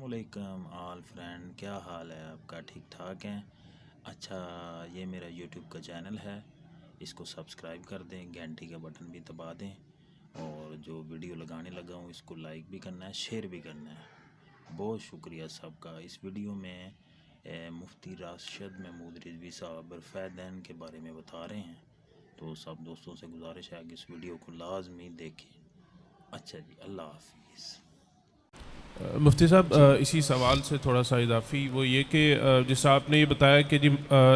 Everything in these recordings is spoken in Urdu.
علیکم آل فرینڈ، کیا حال ہے آپ کا؟ ٹھیک ٹھاک ہیں؟ اچھا، یہ میرا یوٹیوب کا چینل ہے، اس کو سبسکرائب کر دیں، گھنٹی کا بٹن بھی دبا دیں، اور جو ویڈیو لگانے لگا ہوں اس کو لائک بھی کرنا ہے، شیئر بھی کرنا ہے۔ بہت شکریہ سب کا۔ اس ویڈیو میں مفتی راشد محمود رضوی صاحب برفیدین کے بارے میں بتا رہے ہیں، تو سب دوستوں سے گزارش ہے کہ اس ویڈیو کو لازمی دیکھیں۔ اچھا جی، اللہ حافظ۔ مفتی صاحب اسی سوال سے تھوڑا سا اضافی وہ یہ کہ جیسا آپ نے یہ بتایا کہ جی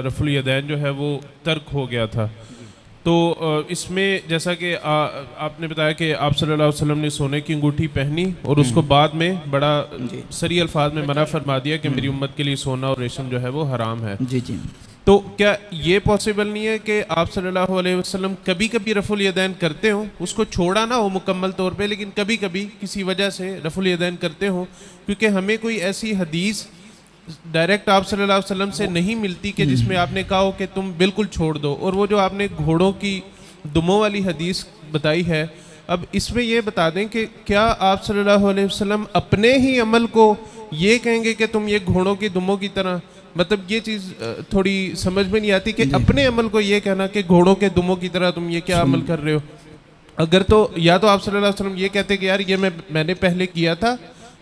رفع الیدین جو ہے وہ ترک ہو گیا تھا، تو اس میں جیسا کہ آپ نے بتایا کہ آپ صلی اللہ علیہ وسلم نے سونے کی انگوٹھی پہنی اور اس کو بعد میں بڑا صریح الفاظ میں منع فرما دیا کہ میری امت کے لیے سونا اور ریشم جو ہے وہ حرام ہے۔ تو کیا یہ پاسبل نہیں ہے کہ آپ صلی اللہ علیہ وسلم کبھی کبھی رفع الیدین کرتے ہوں، اس کو چھوڑا نہ ہو مکمل طور پہ، لیکن کبھی کبھی کسی وجہ سے رفع الیدین کرتے ہوں؟ کیونکہ ہمیں کوئی ایسی حدیث ڈائریکٹ آپ صلی اللہ علیہ وسلم سے نہیں ملتی کہ جس میں آپ نے کہا ہو کہ تم بالکل چھوڑ دو۔ اور وہ جو آپ نے گھوڑوں کی دموں والی حدیث بتائی ہے، اب اس میں یہ بتا دیں کہ کیا آپ صلی اللہ علیہ وسلم اپنے ہی عمل کو یہ کہیں گے کہ تم یہ گھوڑوں کی دموں کی طرح، مطلب یہ چیز تھوڑی سمجھ میں نہیں آتی کہ اپنے عمل کو یہ کہنا کہ گھوڑوں کے دموں کی طرح تم یہ کیا عمل کر رہے ہو؟ اگر تو یا تو آپ صلی اللہ علیہ وسلم یہ کہتے کہ یار یہ میں نے پہلے کیا تھا،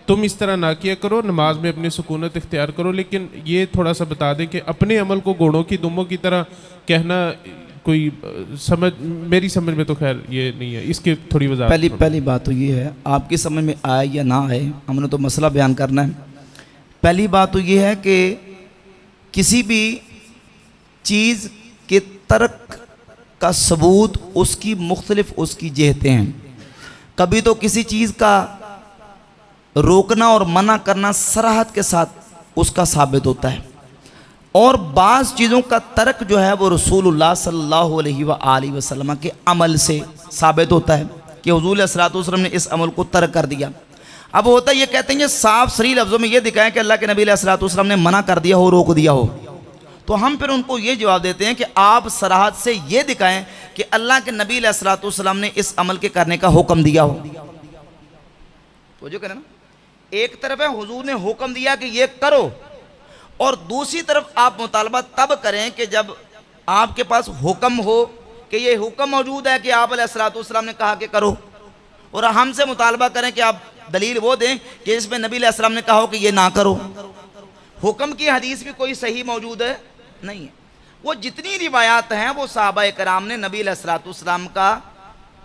تم اس طرح نہ کیا کرو، نماز میں اپنی سکونت اختیار کرو، لیکن یہ تھوڑا سا بتا دیں کہ اپنے عمل کو گھوڑوں کی دموں کی طرح کہنا کوئی میری سمجھ میں تو خیر یہ نہیں ہے، اس کی تھوڑی وضاحت۔ پہلی بات تو یہ ہے، آپ کی سمجھ میں آئے یا نہ آئے، ہم نے تو مسئلہ بیان کرنا ہے۔ پہلی بات تو یہ ہے کہ کسی بھی چیز کے ترک کا ثبوت اس کی مختلف اس کی جہتیں ہیں۔ کبھی تو کسی چیز کا روکنا اور منع کرنا صراحت کے ساتھ اس کا ثابت ہوتا ہے، اور بعض چیزوں کا ترک جو ہے وہ رسول اللہ صلی اللہ علیہ وآلہ وسلم کے عمل سے ثابت ہوتا ہے کہ حضور علیہ الصلوۃ والسلام نے اس عمل کو ترک کر دیا۔ اب ہوتا ہے یہ کہتے ہیں یہ صاف صریح لفظوں میں یہ دکھائیں کہ اللہ کے نبی علیہ الصلوۃ والسلام نے منع کر دیا ہو، روک دیا ہو، تو ہم پھر ان کو یہ جواب دیتے ہیں کہ آپ صراحت سے یہ دکھائیں کہ اللہ کے نبی علیہ الصلوۃ والسلام نے اس عمل کے کرنے کا حکم دیا ہو۔ تو جو کہنا نا، ایک طرف ہے حضور نے حکم دیا کہ یہ کرو، اور دوسری طرف آپ مطالبہ تب کریں کہ جب آپ کے پاس حکم ہو، کہ یہ حکم موجود ہے کہ آپ علیہ الصلوۃ والسلام نے کہا کہ کرو، اور ہم سے مطالبہ کریں کہ آپ دلیل وہ دیں کہ اس میں نبی علیہ السلام نے کہا ہو کہ یہ نہ کرو۔ حکم کی حدیث بھی کوئی صحیح موجود ہے نہیں ہے۔ وہ جتنی روایات ہیں وہ صحابہ کرام نے نبی علیہ الصلوۃ والسلام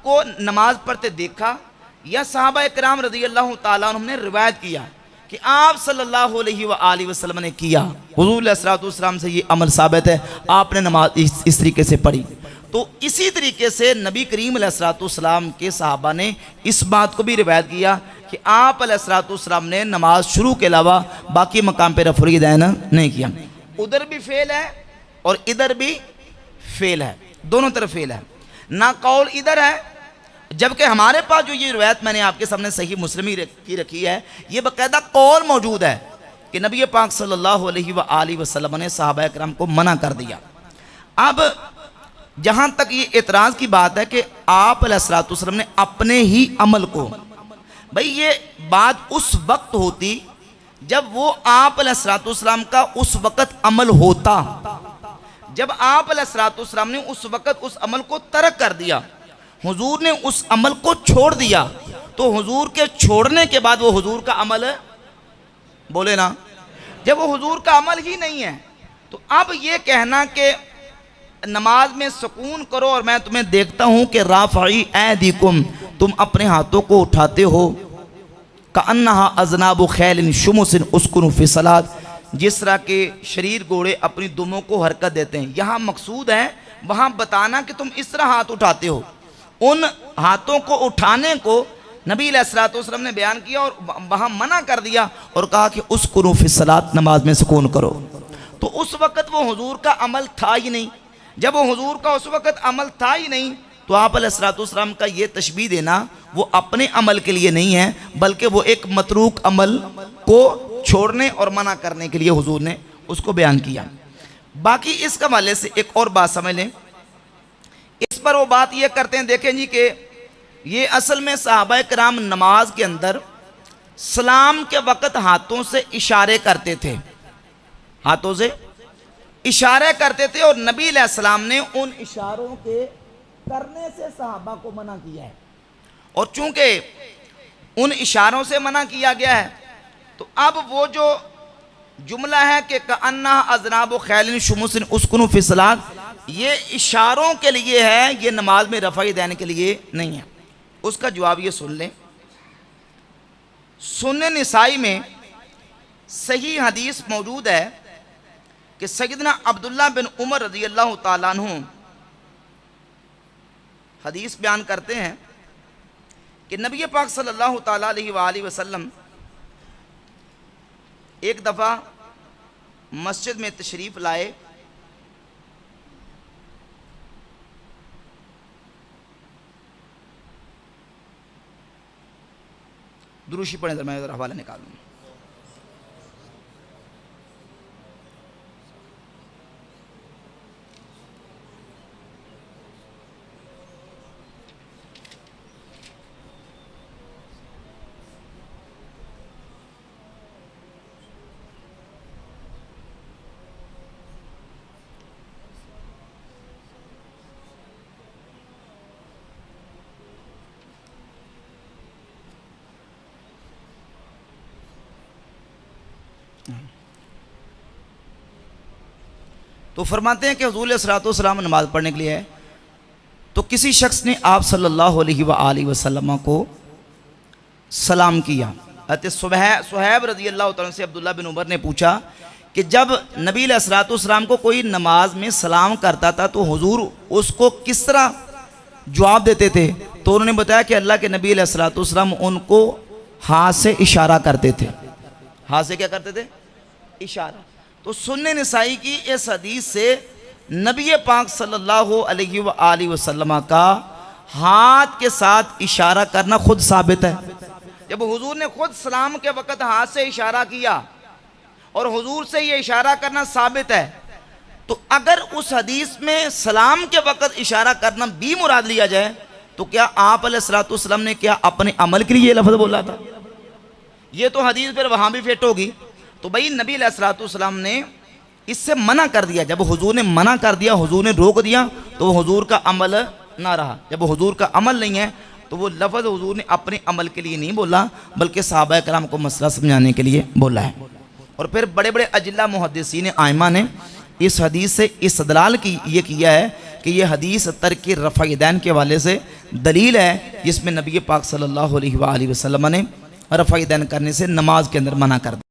کو نماز پڑھتے دیکھا، یا صحابہ کرام رضی اللہ تعالیٰ عنہ نے روایت کیا کہ آپ صلی اللہ علیہ وآلہ وسلم نے کیا، حضور علیہ الصلوۃ والسلام سے یہ عمل ثابت ہے، آپ نے نماز اس طریقے سے پڑھی۔ تو اسی طریقے سے نبی کریم علیہ الصلوۃ والسلام کے صحابہ نے اس بات کو بھی روایت کیا کہ آپ علیہ الصلوۃ والسلام نے نماز شروع کے علاوہ باقی مقام پہ رفع الیدین نہیں کیا۔ ادھر بھی فعل ہے اور ادھر بھی فعل ہے، دونوں طرف فعل ہے، نہ قول ادھر ہے، جبکہ ہمارے پاس جو یہ روایت میں نے آپ کے سامنے صحیح مسلم کی رکھی ہے، یہ باقاعدہ قول موجود ہے کہ نبی پاک صلی اللہ علیہ وآلہ وسلم نے صحابہ کرام کو منع کر دیا۔ اب جہاں تک یہ اعتراض کی بات ہے کہ آپ علیہ الصلوۃ والسلام نے اپنے ہی عمل کو، بھئی یہ بات اس وقت ہوتی جب وہ آپ علیہ الصلوۃ والسلام کا اس وقت عمل ہوتا، جب آپ علیہ الصلوۃ والسلام نے اس وقت اس عمل کو ترک کر دیا، حضور نے اس عمل کو چھوڑ دیا، تو حضور کے چھوڑنے کے بعد وہ حضور کا عمل ہے، بولے نا، جب وہ حضور کا عمل ہی نہیں ہے، تو اب یہ کہنا کہ نماز میں سکون کرو اور میں تمہیں دیکھتا ہوں کہ رافعی ایدیکم، تم اپنے ہاتھوں کو اٹھاتے ہو، کأنہا اذناب خیل شمس اسکنوا فی الصلاۃ، جس طرح کے شریر گھوڑے اپنی دموں کو حرکت دیتے ہیں۔ یہاں مقصود ہے وہاں بتانا کہ تم اس طرح ہاتھ اٹھاتے ہو۔ ان ہاتھوں کو اٹھانے کو نبی علیہ الصلوۃ والسلام نے بیان کیا اور وہاں منع کر دیا اور کہا کہ اسکنوا فی الصلاۃ، نماز میں سکون کرو۔ تو اس وقت وہ حضور کا عمل تھا ہی نہیں، جب وہ حضور کا اس وقت عمل تھا ہی نہیں، تو آپ علیہ الصلوۃ والسلام کا یہ تشبیہ دینا وہ اپنے عمل کے لیے نہیں ہے، بلکہ وہ ایک متروک عمل کو چھوڑنے اور منع کرنے کے لیے حضور نے اس کو بیان کیا۔ باقی اس کے حوالے سے ایک اور بات سمجھ لیں، اس پر وہ بات یہ کرتے ہیں، دیکھیں جی کہ یہ اصل میں صحابہ کرام نماز کے اندر سلام کے وقت ہاتھوں سے اشارے کرتے تھے، ہاتھوں سے اشارے کرتے تھے، اور نبی علیہ السلام نے ان اشاروں کے کرنے سے صحابہ کو منع کیا ہے۔ اور چونکہ ان اشاروں سے منع کیا گیا ہے تو اب وہ جو جملہ ہے کہ کأنہا اذناب خیل شمس اسکنوا فی الصلاۃ، یہ اشاروں کے لیے ہے، یہ نماز میں رفع یدین کے لیے نہیں ہے۔ اس کا جواب یہ سن لیں، سنن نسائی میں صحیح حدیث موجود ہے کہ سیدنا عبداللہ بن عمر رضی اللہ تعالیٰ عنہ حدیث بیان کرتے ہیں کہ نبی پاک صلی اللہ تعالیٰ علیہ وآلہ وسلم ایک دفعہ مسجد میں تشریف لائے، دروشی پڑھیں ذرا، میں ذرا حوالہ نکالوں۔ تو فرماتے ہیں کہ حضور علیہ الصلوۃ والسلام نماز پڑھنے کے لیے ہے، تو کسی شخص نے آپ صلی اللہ علیہ وآلہ وسلم کو سلام کیا۔ حضرت صہیب رضی اللہ تعالیٰ سے عبداللہ بن عمر نے پوچھا کہ جب نبی علیہ الصلوۃ والسلام کو کوئی نماز میں سلام کرتا تھا تو حضور اس کو کس طرح جواب دیتے تھے؟ تو انہوں نے بتایا کہ اللہ کے نبی علیہ الصلوۃ والسلام ان کو ہاتھ سے اشارہ کرتے تھے۔ ہاتھ سے کیا کرتے تھے؟ اشارہ۔ تو سنن نسائی کی اس حدیث سے نبی پاک صلی اللہ علیہ وآلہ وسلم کا ہاتھ کے ساتھ اشارہ کرنا خود ثابت ہے۔ جب حضور نے خود سلام کے وقت ہاتھ سے اشارہ کیا اور حضور سے یہ اشارہ کرنا ثابت ہے، تو اگر اس حدیث میں سلام کے وقت اشارہ کرنا بھی مراد لیا جائے تو کیا آپ علیہ الصلوۃ والسلام نے کیا اپنے عمل کے لیے یہ لفظ بولا تھا؟ یہ تو حدیث پھر وہاں بھی فٹ ہوگی۔ تو بھائی نبی علیہ الصلوۃ والسلام نے اس سے منع کر دیا، جب حضور نے منع کر دیا، حضور نے روک دیا، تو وہ حضور کا عمل نہ رہا۔ جب حضور کا عمل نہیں ہے تو وہ لفظ حضور نے اپنے عمل کے لیے نہیں بولا بلکہ صحابہ کرام کو مسئلہ سمجھانے کے لیے بولا ہے۔ اور پھر بڑے بڑے اجلہ محدثین ائمہ نے اس حدیث سے استدلال یہ کیا ہے کہ یہ حدیث ترک رفع یدین کے حوالے سے دلیل ہے، جس میں نبی پاک صلی اللہ علیہ وآلہ وسلم نے رفع یدین کرنے سے نماز کے اندر منع کر دیا۔